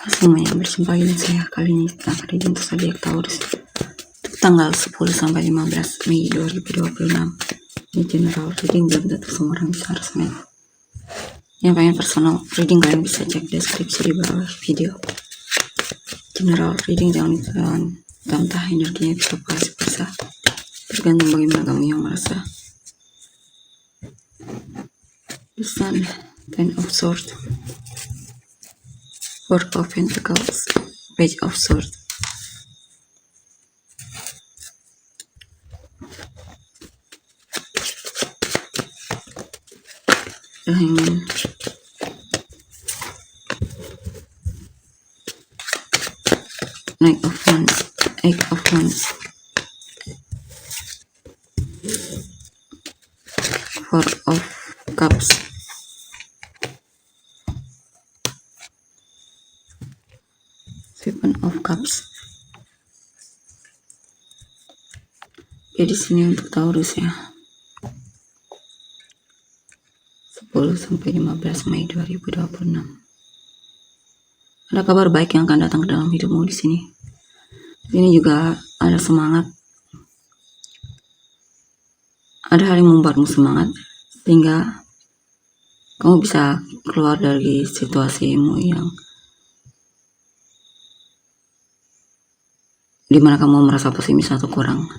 Semuanya berjumpa dengan saya. Kali ini kita akan reading untuk zodiak Taurus untuk tanggal 10 sampai 15 Mei 2026. Ini general reading, belum tentu semua orang bisa resmen. Yang pengen personal reading kalian bisa cek deskripsi di bawah video. General reading jangan entah energinya bisa bisa tergantung bagaimana kamu yang merasa. The Sun, Ten of Swords, Four of Pentacles, Page of Swords, The Hangman, Knight of Wands, Eight of Wands, Four of Cups, Seven of Cups. Jadi sini untuk Taurus ya. 10 sampai 15 Mei 2026. Ada kabar baik yang akan datang ke dalam hidupmu di sini. Ini juga ada semangat. Ada hal yang membuatmu semangat sehingga kamu bisa keluar dari situasimu yang dimana kamu merasa pesimis atau kurang.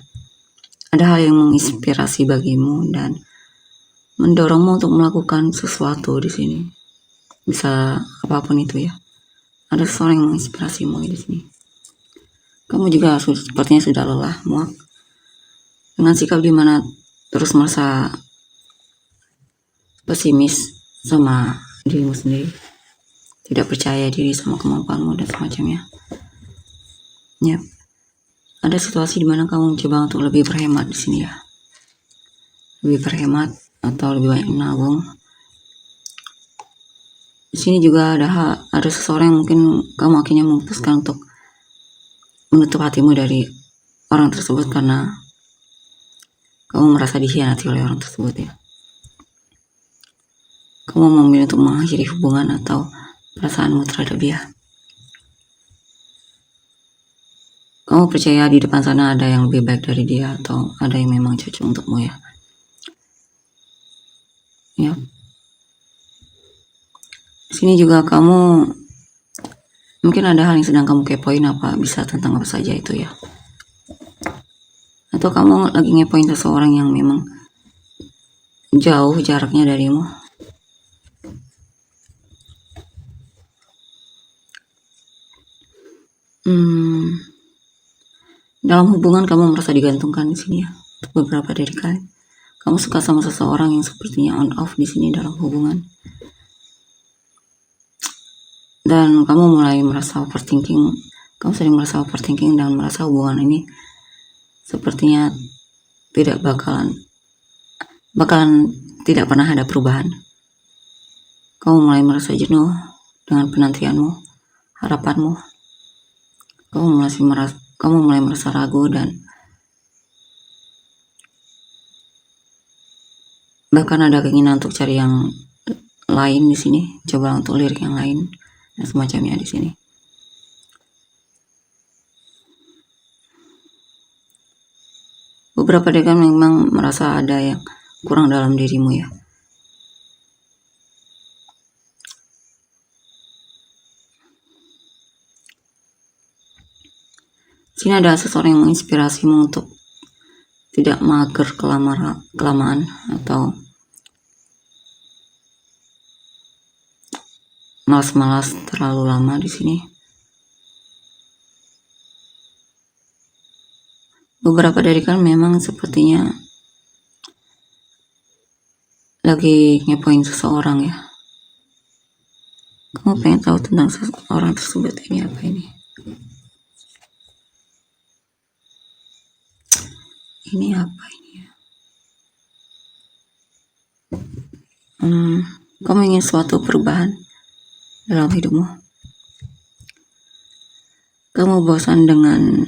Ada hal yang menginspirasi bagimu dan mendorongmu untuk melakukan sesuatu di sini. Bisa apapun itu ya. Ada seseorang yang menginspirasimu di sini. Kamu juga sepertinya sudah lelah, muak dengan sikap dimana terus merasa pesimis sama dirimu sendiri, tidak percaya diri sama kemampuanmu dan semacamnya. Ya, ada situasi dimana kamu mencoba untuk lebih berhemat di sini ya, lebih berhemat atau lebih banyak menabung. Di sini juga ada seseorang yang mungkin kamu akhirnya memutuskan untuk menutup hatimu dari orang tersebut karena kamu merasa dikhianati oleh orang tersebut ya. Kamu memilih untuk mengakhiri hubungan atau perasaanmu terhadap dia. Kamu percaya di depan sana ada yang lebih baik dari dia atau ada yang memang cocok untukmu ya. Ya. Di sini juga kamu mungkin ada hal yang sedang kamu kepoin, apa bisa tentang apa saja itu ya. Atau kamu lagi ngepoin seseorang yang memang jauh jaraknya darimu. Dalam hubungan kamu merasa digantungkan di sini ya. Untuk beberapa dari kalian, kamu suka sama seseorang yang sepertinya on off di sini dalam hubungan. Dan kamu mulai merasa overthinking. Kamu sering merasa overthinking dan merasa hubungan ini sepertinya tidak bakalan tidak pernah ada perubahan. Kamu mulai merasa jenuh dengan penantianmu, harapanmu. Kamu mulai merasa ragu dan bahkan ada keinginan untuk cari yang lain di sini, coba untuk lirik yang lain dan semacamnya di sini. Beberapa dari kalian memang merasa ada yang kurang dalam dirimu ya. Sini ada seseorang yang menginspirasimu untuk tidak mager kelamaan atau malas-malas terlalu lama di sini. Beberapa dari kalian memang sepertinya lagi ngepoin seseorang ya. Kamu pengen tahu tentang orang tersebut, ini apa ini? Ini apa ini ya? Kamu ingin suatu perubahan dalam hidupmu. Kamu bosan dengan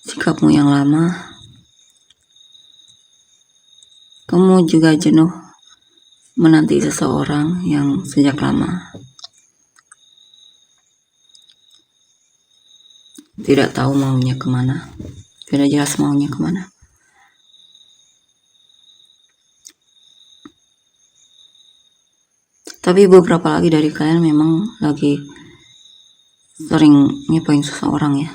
sikapmu yang lama. Kamu juga jenuh menanti seseorang yang sejak lama. tidak tahu maunya kemana, tidak jelas maunya kemana. Tapi beberapa lagi dari kalian memang lagi sering ngepoin seseorang ya,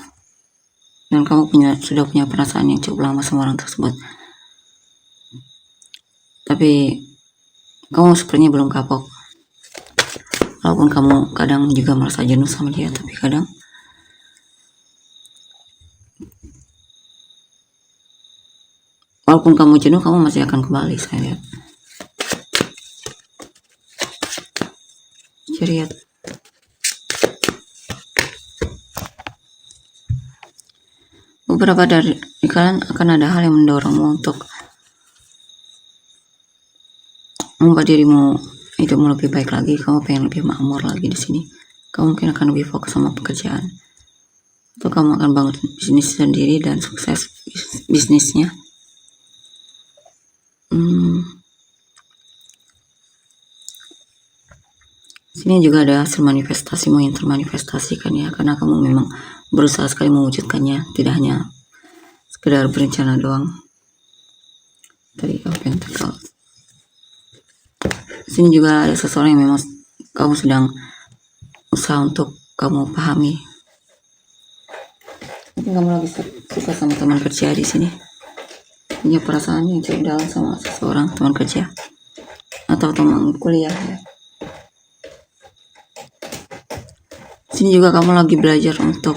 dan kamu sudah punya perasaan yang cukup lama sama orang tersebut. Tapi kamu sepertinya belum kapok. Walaupun kamu kadang juga merasa jenuh sama dia, tapi kadang walaupun kamu jenuh, kamu masih akan kembali, saya lihat. Lihat. Beberapa dari kalian akan ada hal yang mendorongmu untuk membuat dirimu hidupmu lebih baik lagi. Kamu pengen lebih makmur lagi di sini. Kamu mungkin akan lebih fokus sama pekerjaan, atau kamu akan bangun bisnis sendiri dan sukses bisnisnya. Sini juga ada hasil manifestasimu yang termanifestasikan ya, karena kamu memang berusaha sekali mewujudkannya, tidak hanya sekedar berencana doang. Tadi Pentacle. Sini juga ada seseorang yang memang kamu sedang usaha untuk kamu pahami. Mungkin kamu lagi suka sama teman kerja di sini, punya perasaan yang cukup dalam sama seseorang teman kerja atau teman kuliah ya. Sini juga kamu lagi belajar untuk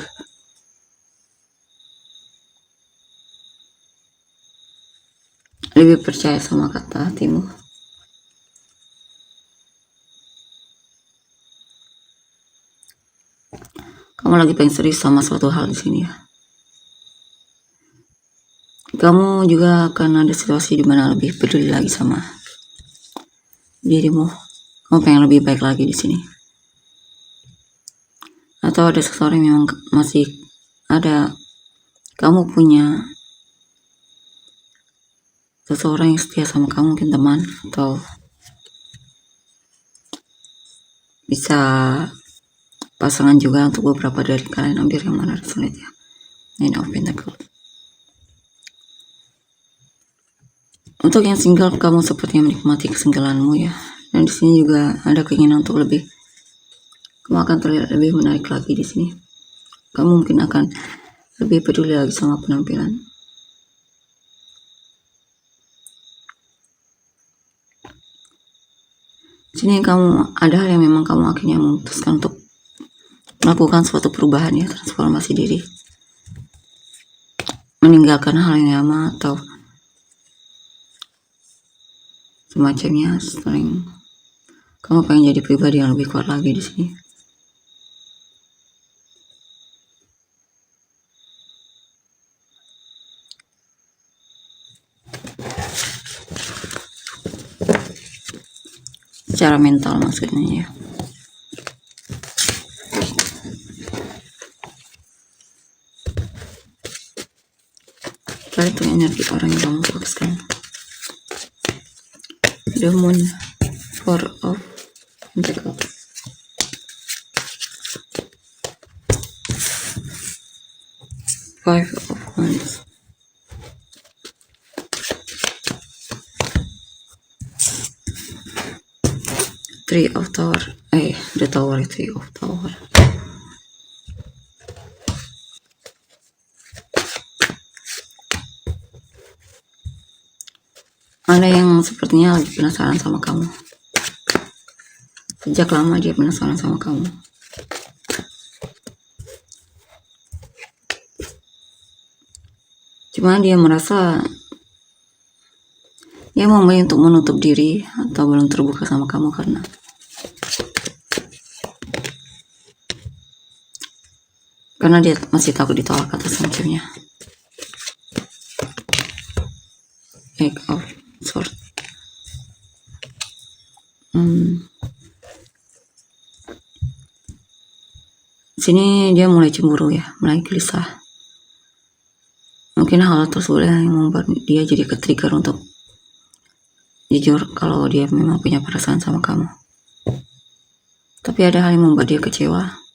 lebih percaya sama kata hatimu. Kamu lagi pengen serius sama suatu hal di sini ya. Kamu juga akan ada situasi dimana lebih peduli lagi sama dirimu. Kamu pengen lebih baik lagi di sini. Atau ada seseorang yang memang masih ada, kamu punya seseorang yang setia sama kamu, mungkin teman atau bisa pasangan juga. Untuk beberapa dari kalian, ambil yang mana resonate ya. Nine of Pentacles. Untuk yang single, kamu sepertinya menikmati kesinggalanmu ya. Dan di sini juga ada keinginan untuk lebih. Kamu akan terlihat lebih menarik lagi di sini. Kamu mungkin akan lebih peduli lagi sama penampilan. Sini kamu ada hal yang memang kamu akhirnya memutuskan untuk melakukan suatu perubahan ya, transformasi diri, meninggalkan hal yang lama atau semacamnya. Sering kamu pengen jadi pribadi yang lebih kuat lagi di sini. Secara mental maksudnya ya. Itu energi orang yang kamu fokuskan. The Moon, Four of Pentacles. Five of Wands. Three of Tower. The Tower, Three of Tower. Ada yang sepertinya lagi penasaran sama kamu. Sejak lama dia penasaran sama kamu. Cuma dia merasa dia memilih untuk menutup diri atau belum terbuka sama kamu karena dia masih takut ditolak atau semacamnya. Eight of Swords. Sini dia mulai cemburu ya, mulai gelisah. Mungkin hal tersebut yang membuat dia jadi ke-trigger untuk jujur kalau dia memang punya perasaan sama kamu. Tapi ada hal yang membuat dia kecewa.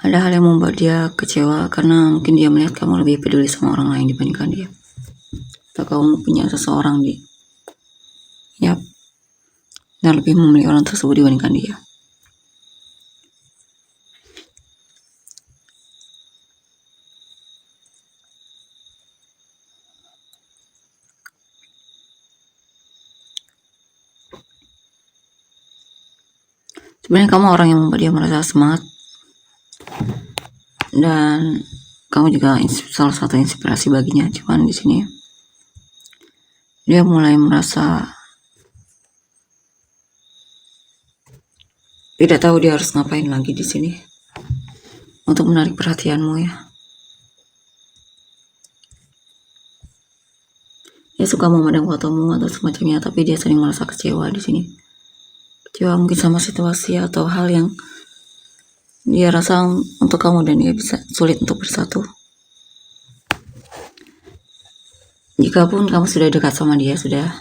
Ada hal yang membuat dia kecewa karena mungkin dia melihat kamu lebih peduli sama orang lain dibandingkan dia. Atau kamu punya seseorang dan lebih memilih orang tersebut dibandingkan dia. Sebenarnya kamu orang yang membuat dia merasa semangat, dan kamu juga salah satu inspirasi baginya. Cuman di sini dia mulai merasa tidak tahu dia harus ngapain lagi di sini untuk menarik perhatianmu ya. Dia suka memandang fotomu atau semacamnya, tapi dia sering merasa kecewa di sini. Kecewa mungkin sama situasi atau hal yang dia rasa untuk kamu dan dia bisa sulit untuk bersatu. Jikapun kamu sudah dekat sama dia, sudah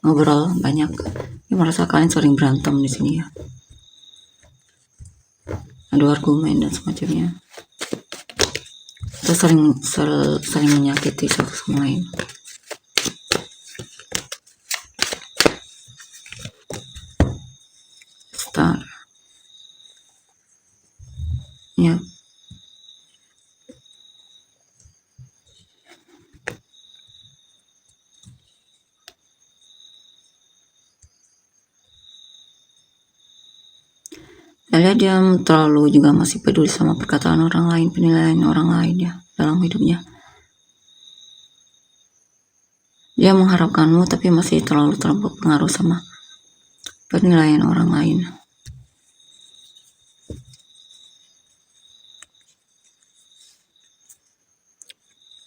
ngobrol banyak, dia merasa kalian sering berantem di sini ya. Adu argumen dan semacamnya. Atau saling menyakiti satu sama lain. Star. Ya. Saya lihat dia terlalu juga masih peduli sama perkataan orang lain, penilaian orang lain ya dalam hidupnya. Dia mengharapkanmu tapi masih terlalu terpengaruh sama penilaian orang lain.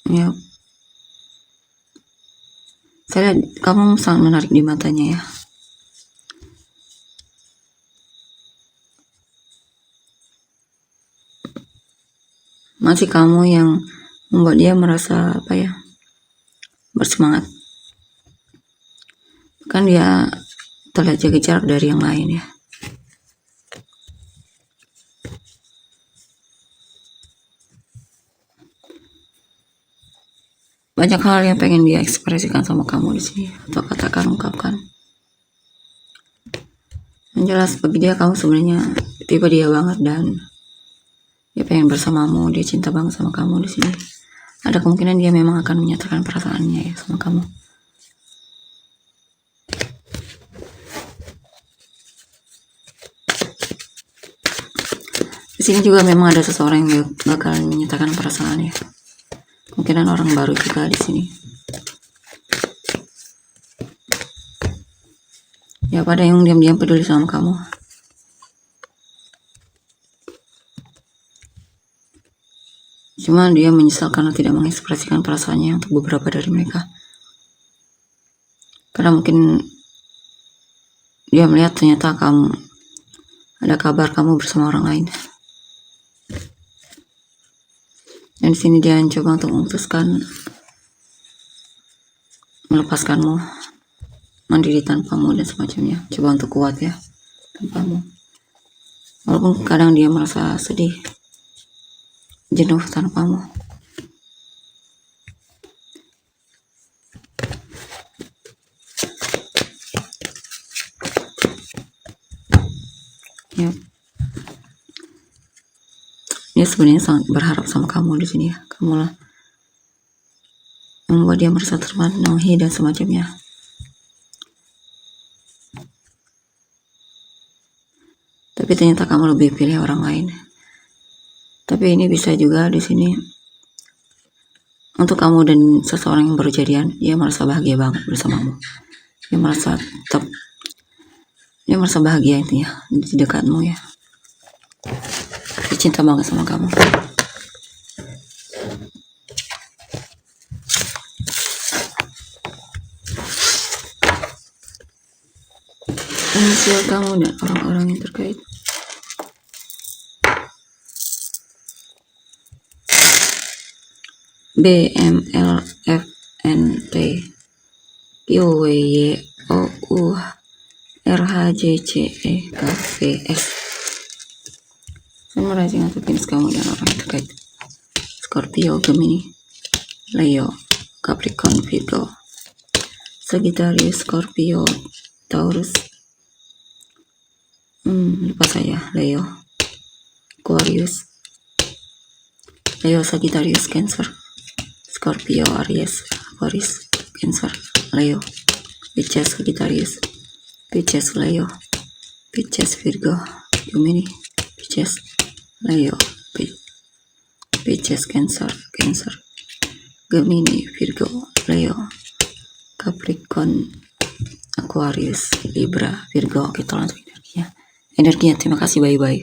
Ya. Saya lihat kamu sangat menarik di matanya ya. Masih kamu yang membuat dia merasa bersemangat. Kan dia terlihat jaga jarak dari yang lain ya. Banyak hal yang pengen dia ekspresikan sama kamu di sini atau katakan, ungkapkan. Yang jelas bagi dia kamu sebenarnya tipe dia banget dan dia pengen bersamamu, dia cinta banget sama kamu di sini. Ada kemungkinan dia memang akan menyatakan perasaannya ya sama kamu. Di sini juga memang ada seseorang yang bakal menyatakan perasaannya. Kemungkinan orang baru juga di sini. Ya, pada yang diam-diam peduli sama kamu. Cuma dia menyesal karena tidak mengekspresikan perasaannya untuk beberapa dari mereka. Karena mungkin dia melihat ternyata ada kabar kamu bersama orang lain. Dan di sini dia coba untuk memutuskan melepaskanmu, mandiri tanpamu dan semacamnya. Coba untuk kuat ya tanpamu. Walaupun kadang dia merasa sedih, jenuh tanpamu. Ya. Dia sebenarnya sangat berharap sama kamu di sini ya. Kamulah yang membuat dia merasa terpenuhi dan semacamnya. Tapi ternyata kamu lebih pilih orang lain. Tapi ini bisa juga di sini untuk kamu dan seseorang yang baru jadian, dia merasa bahagia banget bersamamu. Dia merasa bahagia intinya di dekatmu ya. Dia cinta banget sama kamu. Inisial kamu dan orang-orang yang terkait. B M L F N T Q W Y O U R H J C E K V S. Memorizing atau finish kamu dan orang terkait. Scorpio, Gemini, Leo, Capricorn, Virgo, Sagittarius, Scorpio, Taurus, lupa saya, Leo, Aquarius, Leo, Sagittarius, Cancer, Scorpio, Aries, Aquarius, Cancer, Leo, Pisces, Sagittarius, Pisces, Leo, Pisces, Virgo, Gemini, Pisces, Leo, Pisces, Cancer, Gemini, Virgo, Leo, Capricorn, Aquarius, Libra, Virgo. Kita langsung energinya. Terima kasih, bye-bye.